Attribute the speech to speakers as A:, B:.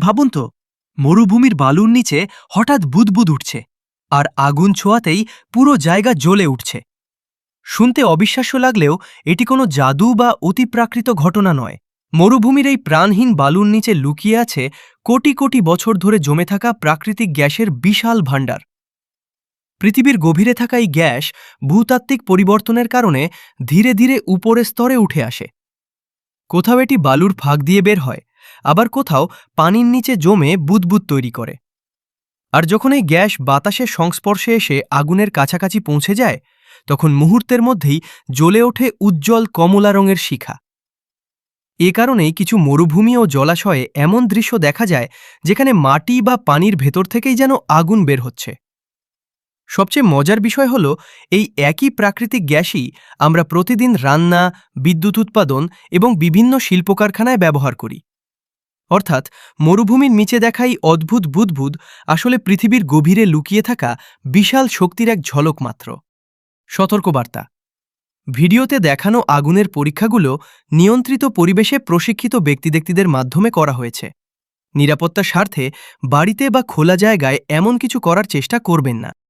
A: ভাবুন তো, মরুভূমির বালুর নিচে হঠাৎ বুদবুদ উঠছে, আর আগুন ছোঁয়াতেই পুরো জায়গা জ্বলে উঠছে। শুনতে অবিশ্বাস্য লাগলেও এটি কোনো জাদু বা অতিপ্রাকৃত ঘটনা নয়। মরুভূমির এই প্রাণহীন বালুর নিচে লুকিয়ে আছে কোটি কোটি বছর ধরে জমে থাকা প্রাকৃতিক গ্যাসের বিশাল ভাণ্ডার। পৃথিবীর গভীরে থাকা এই গ্যাস ভূতাত্ত্বিক পরিবর্তনের কারণে ধীরে ধীরে উপরের স্তরে উঠে আসে। কোথাও এটি বালুর ফাঁক দিয়ে বের হয়, আবার কোথাও পানির নিচে জমে বুদবুদ তৈরি করে। আর যখন এই গ্যাস বাতাসের সংস্পর্শে এসে আগুনের কাছাকাছি পৌঁছে যায়, তখন মুহূর্তের মধ্যেই জ্বলে ওঠে উজ্জ্বল কমলা রঙের শিখা। এ কারণেই কিছু মরুভূমি ও জলাশয়ে এমন দৃশ্য দেখা যায় যেখানে মাটি বা পানির ভেতর থেকেই যেন আগুন বের হচ্ছে। সবচেয়ে মজার বিষয় হল, এই একই প্রাকৃতিক গ্যাসই আমরা প্রতিদিন রান্না, বিদ্যুৎ উৎপাদন এবং বিভিন্ন শিল্প কারখানায় ব্যবহার করি। অর্থাৎ মরুভূমির নিচে দেখা এই অদ্ভুত বুদবুদ আসলে পৃথিবীর গভীরে লুকিয়ে থাকা বিশাল শক্তির এক ঝলক মাত্র। সতর্কবার্তা: ভিডিওতে দেখানো আগুনের পরীক্ষাগুলো নিয়ন্ত্রিত পরিবেশে প্রশিক্ষিত ব্যক্তিদের মাধ্যমে করা হয়েছে। নিরাপত্তার স্বার্থে বাড়িতে বা খোলা জায়গায় এমন কিছু করার চেষ্টা করবেন না।